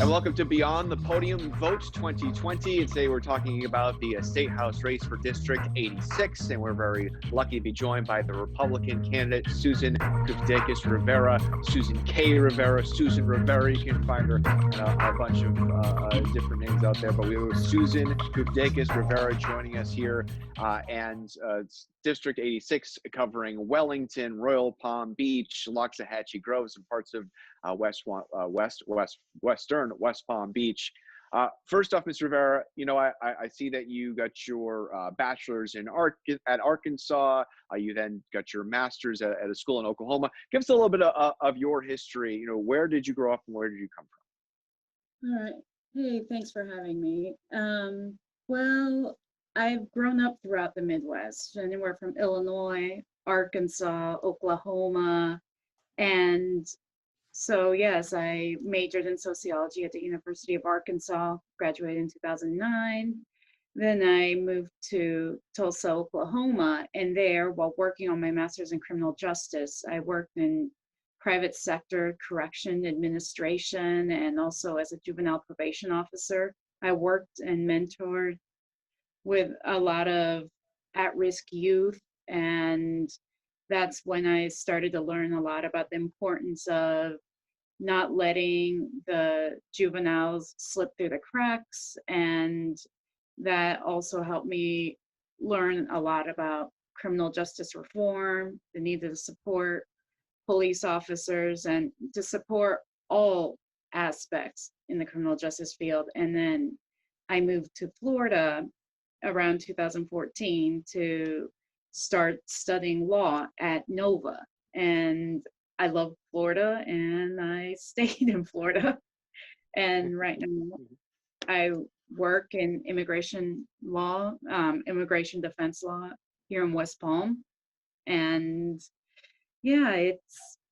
And welcome to Beyond the Podium Vote 2020. And today we're talking about the State House race for District 86. And we're very lucky to be joined by the Republican candidate, Susan Kufdekis Rivera, Susan K. Rivera, Susan Rivera. You can find her a bunch of different names out there. But we have Susan Kufdekis Rivera joining us here. District 86 covering Wellington, Royal Palm Beach, Loxahatchee Grove, some parts of Western West Palm Beach. First off, Ms. Rivera, I see that you got your bachelor's in art at Arkansas. You then got your master's at a school in Oklahoma. Give us a little bit of your history. Where did you grow up and where did you come from? All right. Hey, thanks for having me. Well, I've grown up throughout the Midwest, anywhere from Illinois, Arkansas, Oklahoma, and so yes, I majored in sociology at the University of Arkansas, graduated in 2009. Then I moved to Tulsa, Oklahoma, and there, while working on my master's in criminal justice, I worked in private sector correction administration and also as a juvenile probation officer. I worked and mentored with a lot of at-risk youth, and that's when I started to learn a lot about the importance of not letting the juveniles slip through the cracks, and that also helped me learn a lot about criminal justice reform, the need to support police officers and to support all aspects in the criminal justice field. And then I moved to Florida around 2014 to start studying law at Nova. And I love Florida and I stayed in Florida. And right now I work in immigration law, immigration defense law here in West Palm. And yeah,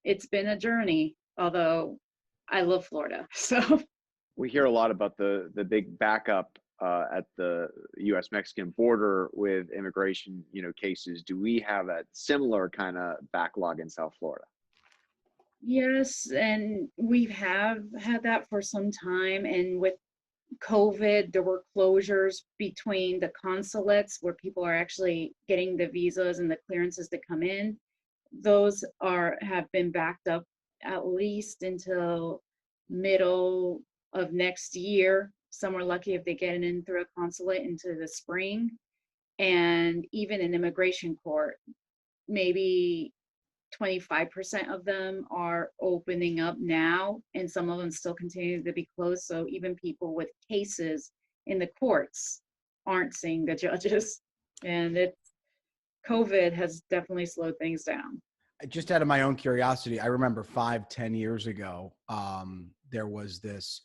it's been a journey, although I love Florida. So we hear a lot about the big backup at the U.S.-Mexican border with immigration, cases. Do we have a similar kind of backlog in South Florida? Yes, and we have had that for some time. And with COVID, there were closures between the consulates where people are actually getting the visas and the clearances to come in. Those have been backed up at least until middle of next year. Some are lucky if they get in through a consulate into the spring. And even in immigration court, maybe 25% of them are opening up now, and some of them still continue to be closed. So even people with cases in the courts aren't seeing the judges. And COVID has definitely slowed things down. Just out of my own curiosity, I remember 5-10 years ago, there was this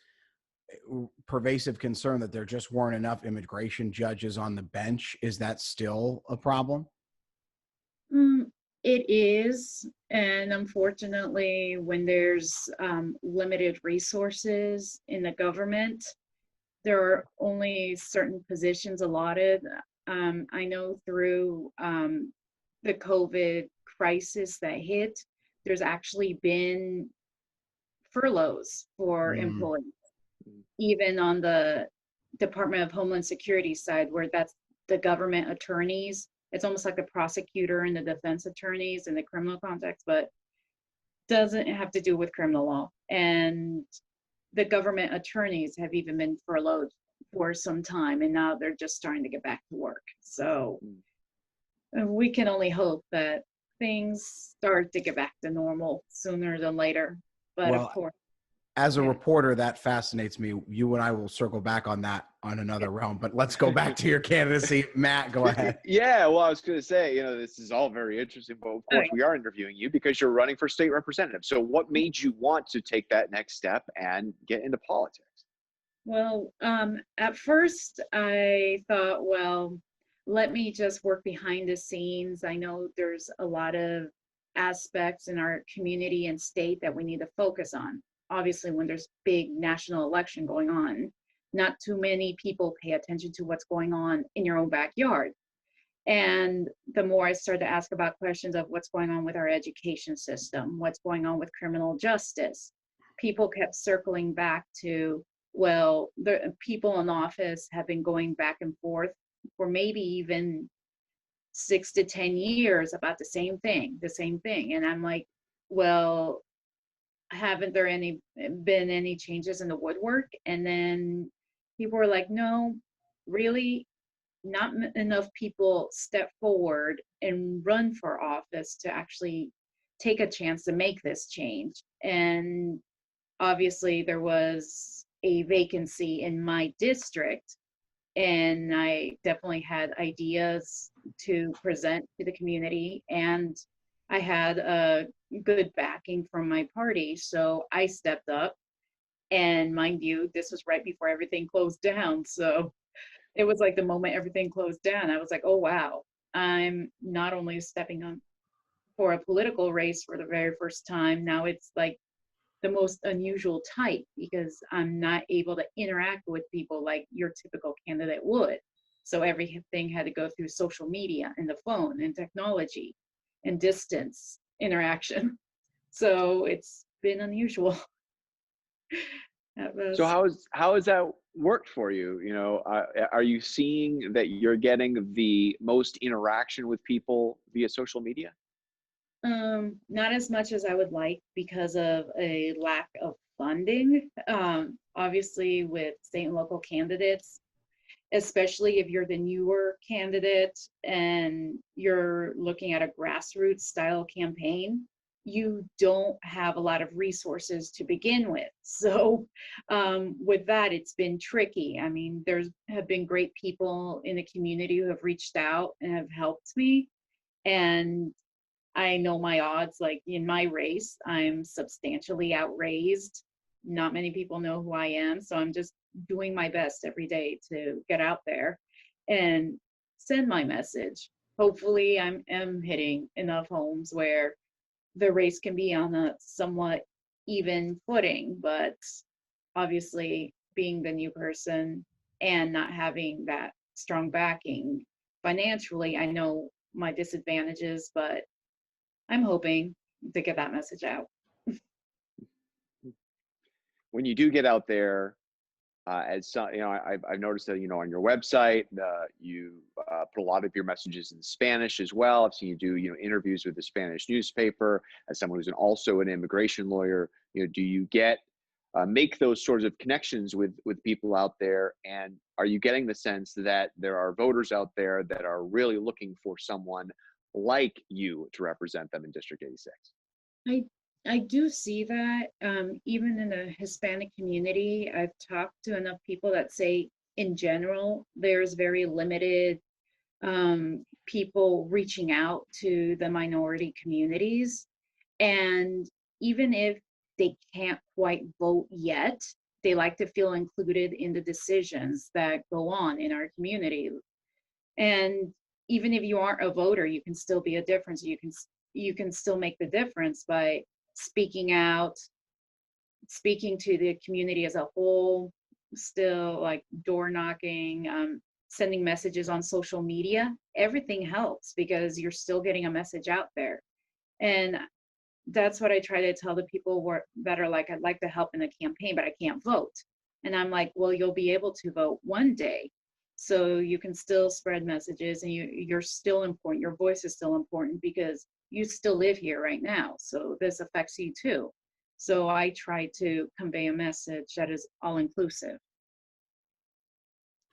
pervasive concern that there just weren't enough immigration judges on the bench. Is that still a problem? It is, and unfortunately, when there's limited resources in the government, there are only certain positions allotted. I know through the COVID crisis that hit, there's actually been furloughs for employees, even on the Department of Homeland Security side, where that's the government attorneys. It's almost like the prosecutor and the defense attorneys in the criminal context, but doesn't have to do with criminal law. And the government attorneys have even been furloughed for some time, and now they're just starting to get back to work. So we can only hope that things start to get back to normal sooner than later. But well, of course, as a reporter, that fascinates me. You and I will circle back on that on another realm, but let's go back to your candidacy. Matt, go ahead. Yeah, well, I was going to say, this is all very interesting, but of course we are interviewing you because you're running for state representative. So what made you want to take that next step and get into politics? Well, at first I thought, well, let me just work behind the scenes. I know there's a lot of aspects in our community and state that we need to focus on. Obviously, when there's big national election going on, not too many people pay attention to what's going on in your own backyard. And the more I started to ask about questions of what's going on with our education system, what's going on with criminal justice, people kept circling back to well, the people in office have been going back and forth for maybe even 6 to 10 years about the same thing. And I'm like, well, haven't there been any changes in the woodwork? And then people were like, no, really, not enough people step forward and run for office to actually take a chance to make this change. And obviously there was a vacancy in my district, and I definitely had ideas to present to the community, and I had a good backing from my party, so I stepped up. And mind you, this was right before everything closed down, so it was like the moment everything closed down, I was like, oh wow, I'm not only stepping on for a political race for the very first time, now it's like the most unusual type, because I'm not able to interact with people like your typical candidate would. So everything had to go through social media and the phone and technology and distance interaction. So it's been unusual. That So was, how has that worked for you? You know, are you seeing that you're getting the most interaction with people via social media? not as much as I would like because of a lack of funding. Obviously, with state and local candidates, especially if you're the newer candidate and you're looking at a grassroots style campaign, you don't have a lot of resources to begin with. So with that, it's been tricky. I mean, have been great people in the community who have reached out and have helped me. And I know my odds, like in my race, I'm substantially outraised. Not many people know who I am. So I'm just doing my best every day to get out there and send my message. Hopefully, am hitting enough homes where the race can be on a somewhat even footing. But obviously, being the new person and not having that strong backing financially, I know my disadvantages, but I'm hoping to get that message out. When you do get out there, as some, you know, I've noticed that, you know, on your website, you put a lot of your messages in Spanish as well. I've seen you do, you know, interviews with the Spanish newspaper. As someone who's also an immigration lawyer, you know, do you get make those sorts of connections with people out there? And are you getting the sense that there are voters out there that are really looking for someone like you to represent them in District 86? I I do see that. Even in the Hispanic community, I've talked to enough people that say, in general, there's very limited people reaching out to the minority communities. And even if they can't quite vote yet, they like to feel included in the decisions that go on in our community. And even if you aren't a voter, you can still be a difference. You can still make the difference by speaking out, speaking to the community as a whole, still like door knocking, sending messages on social media. Everything helps because you're still getting a message out there. And that's what I try to tell the people that are like, I'd like to help in the campaign, but I can't vote. And I'm like, well, you'll be able to vote one day. So you can still spread messages, and you're still important. Your voice is still important because you still live here right now. So this affects you too. So I try to convey a message that is all inclusive.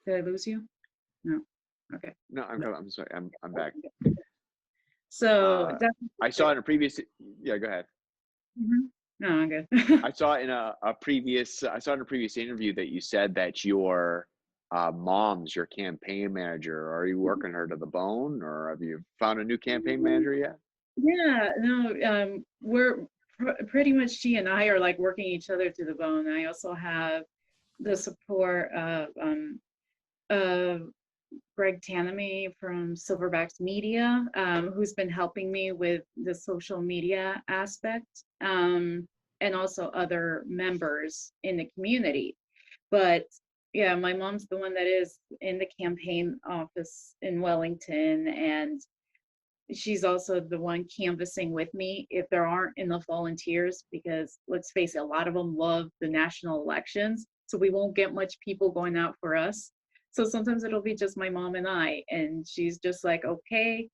Did I lose you? No. Okay. No, I'm sorry. I'm back. So I saw in a previous. Yeah, go ahead. Mhm. No, I'm good. I saw in a previous. I saw in a previous interview that you said that your mom's your campaign manager. Are you working her to the bone, or have you found a new campaign manager yet? Yeah, no, we're pretty much, she and I are like working each other to the bone. I also have the support of Greg Tanamy from Silverbacks Media, who's been helping me with the social media aspect, and also other members in the community. But yeah, my mom's the one that is in the campaign office in Wellington, and she's also the one canvassing with me if there aren't enough volunteers, because let's face it, a lot of them love the national elections, so we won't get much people going out for us. So sometimes it'll be just my mom and I, and she's just like, okay,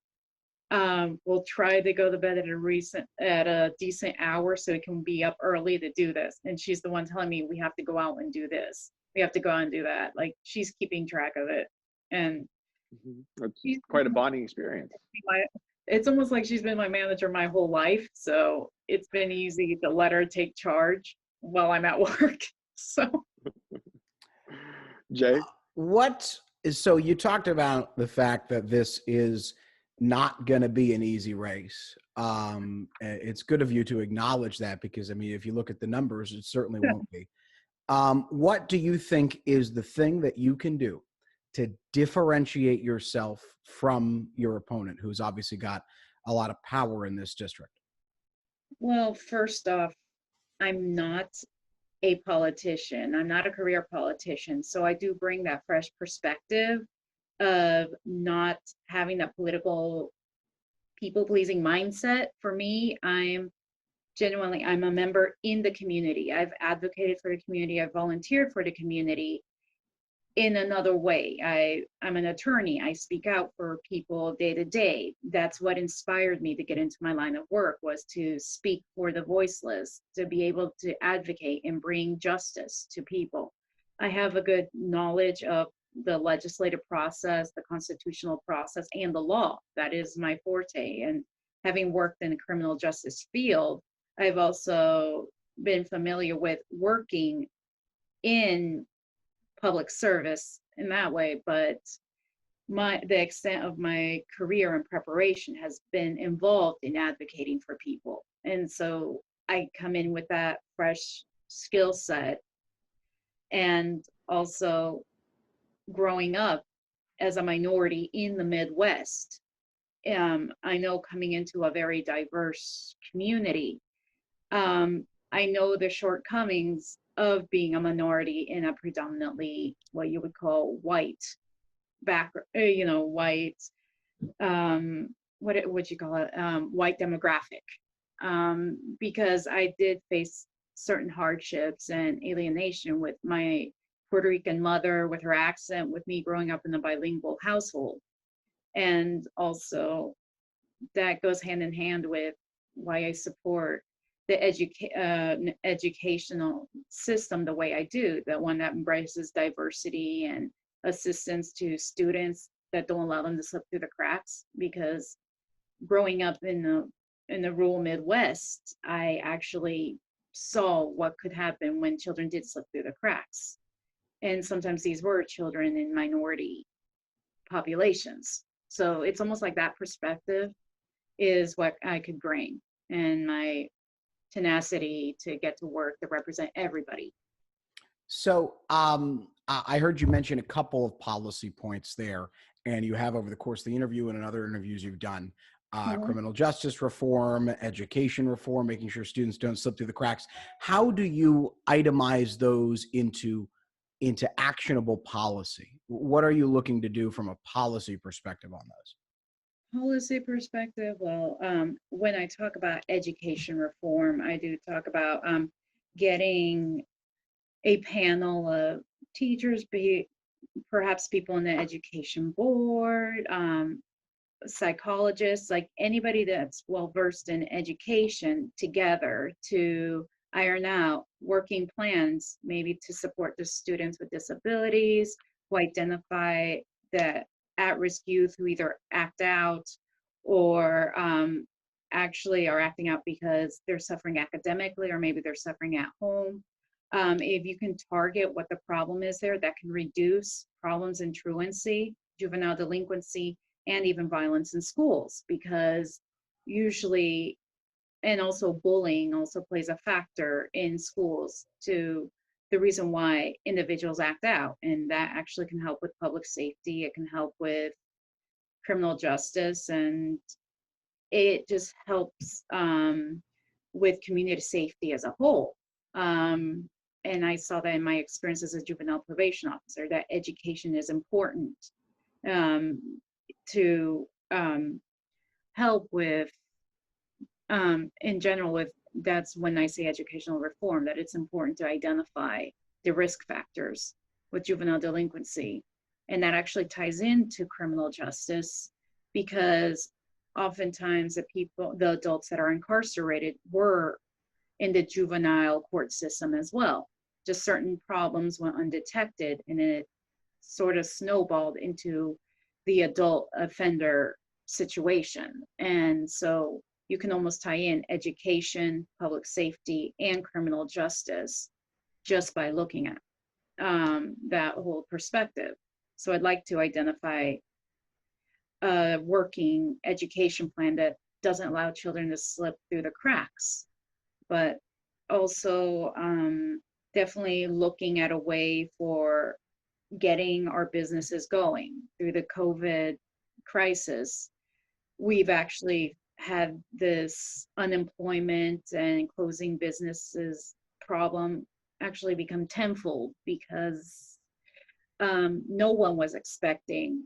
we'll try to go to bed at a decent hour so we can be up early to do this. And she's the one telling me we have to go out and do this. We have to go out and do that. Like, she's keeping track of it. And That's she's quite a bonding experience. it's almost like she's been my manager my whole life. So it's been easy to let her take charge while I'm at work. So Jay? So you talked about the fact that this is not going to be an easy race. It's good of you to acknowledge that, because I mean, if you look at the numbers, it certainly won't be. What do you think is the thing that you can do to differentiate yourself from your opponent, who's obviously got a lot of power in this district? well, first off, I'm not a politician. I'm not a career politician. So I do bring that fresh perspective of not having that political people pleasing mindset. For me, I'm a member in the community. I've advocated for the community. I've volunteered for the community in another way. I'm an attorney. I speak out for people day to day. That's what inspired me to get into my line of work, was to speak for the voiceless, to be able to advocate and bring justice to people. I have a good knowledge of the legislative process, the constitutional process, and the law. That is my forte. And having worked in the criminal justice field, I've also been familiar with working in public service in that way, but the extent of my career and preparation has been involved in advocating for people. And so I come in with that fresh skill set. And also, growing up as a minority in the Midwest, I know coming into a very diverse community, I know the shortcomings of being a minority in a predominantly what you would call white white, what would you call it, white demographic, because I did face certain hardships and alienation with my Puerto Rican mother, with her accent, with me growing up in a bilingual household. And also, that goes hand in hand with why I support the educational system the way I do, the one that embraces diversity and assistance to students, that don't allow them to slip through the cracks. Because growing up in the rural Midwest, I actually saw what could happen when children did slip through the cracks. And sometimes these were children in minority populations. So it's almost like that perspective is what I could bring, and my tenacity to get to work to represent everybody. So I heard you mention a couple of policy points there, and you have over the course of the interview and in other interviews you've done, criminal justice reform, education reform, making sure students don't slip through the cracks. How do you itemize those into actionable policy? What are you looking to do from a policy perspective on those? Policy perspective, well, when I talk about education reform, I do talk about getting a panel of teachers, perhaps people in the education board, psychologists, like anybody that's well versed in education, together to iron out working plans, maybe to support the students with disabilities, who identify the at-risk youth who either act out or actually are acting out because they're suffering academically, or maybe they're suffering at home. If you can target what the problem is there, that can reduce problems in truancy, juvenile delinquency, and even violence in schools, because usually, and also bullying also plays a factor in schools to the reason why individuals act out. And that actually can help with public safety. It can help with criminal justice, and it just helps with community safety as a whole. And I saw that in my experience as a juvenile probation officer, that education is important to help with, in general, with, that's when I say educational reform, that it's important to identify the risk factors with juvenile delinquency. And that actually ties into criminal justice, because oftentimes the adults that are incarcerated were in the juvenile court system as well. Just certain problems went undetected, and it sort of snowballed into the adult offender situation. And so you can almost tie in education, public safety, and criminal justice just by looking at that whole perspective. So I'd like to identify a working education plan that doesn't allow children to slip through the cracks, but also definitely looking at a way for getting our businesses going through the COVID crisis. We've actually had this unemployment and closing businesses problem actually become tenfold, because no one was expecting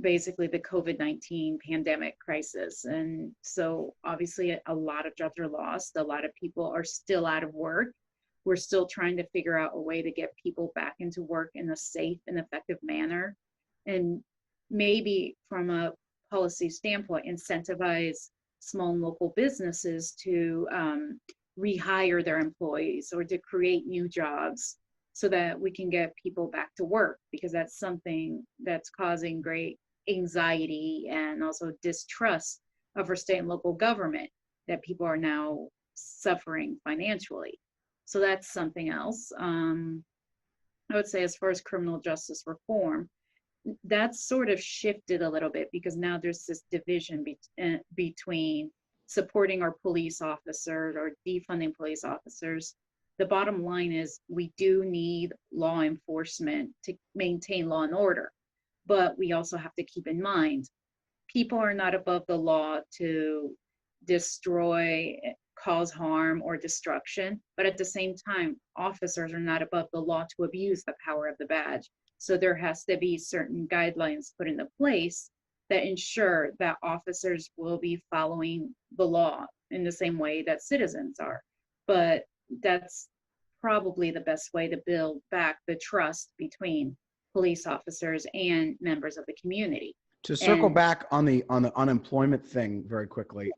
basically the COVID-19 pandemic crisis. And so obviously a lot of jobs are lost. A lot of people are still out of work. We're still trying to figure out a way to get people back into work in a safe and effective manner. And maybe from a policy standpoint, incentivize small and local businesses to rehire their employees or to create new jobs so that we can get people back to work, because that's something that's causing great anxiety and also distrust of our state and local government, that people are now suffering financially. So that's something else. I would say as far as criminal justice reform, that's sort of shifted a little bit, because now there's this division between supporting our police officers or defunding police officers. The bottom line is we do need law enforcement to maintain law and order, but we also have to keep in mind, people are not above the law to destroy, cause harm, or destruction, but at the same time, officers are not above the law to abuse the power of the badge. So there has to be certain guidelines put into place that ensure that officers will be following the law in the same way that citizens are. But that's probably the best way to build back the trust between police officers and members of the community. To circle back on the unemployment thing very quickly,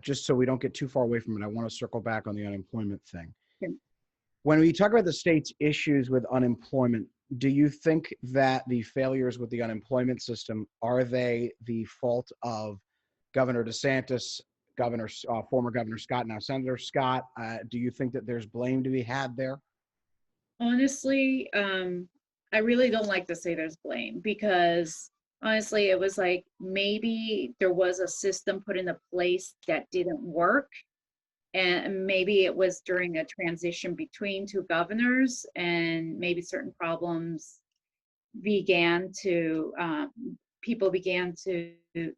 just so we don't get too far away from it, I want to circle back on the unemployment thing. Sure. When we talk about the state's issues with unemployment, do you think that the failures with the unemployment system, are they the fault of Governor DeSantis, former Governor Scott, now Senator Scott? Do you think that there's blame to be had there? Honestly, I really don't like to say there's blame, because honestly, it was like maybe there was a system put into place that didn't work. And maybe it was during a transition between two governors, and maybe certain problems began to, people began to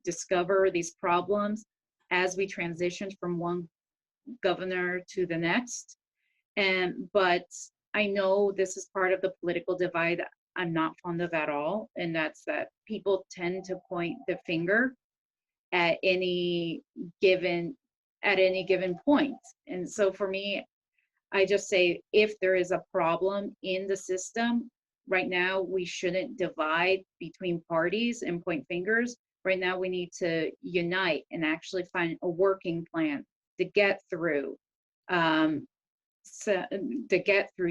discover these problems as we transitioned from one governor to the next. But I know this is part of the political divide I'm not fond of at all, and that's that people tend to point the finger at any given point. And so for me, I just say, if there is a problem in the system right now, we shouldn't divide between parties and point fingers. Right now, we need to unite and actually find a working plan to get through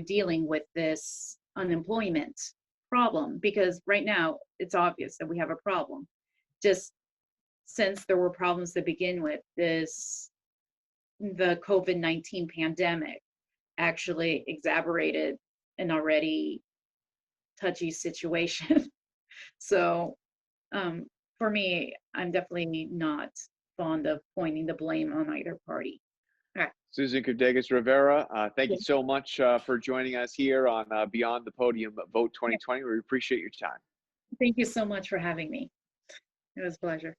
dealing with this unemployment problem, because right now it's obvious that we have a problem. Just since there were problems to begin with, the COVID-19 pandemic actually exacerbated an already touchy situation. So for me, I'm definitely not fond of pointing the blame on either party. All right. Susan Kudegas Rivera, thank you so much for joining us here on Beyond the Podium Vote 2020. We appreciate your time. Thank you so much for having me. It was a pleasure.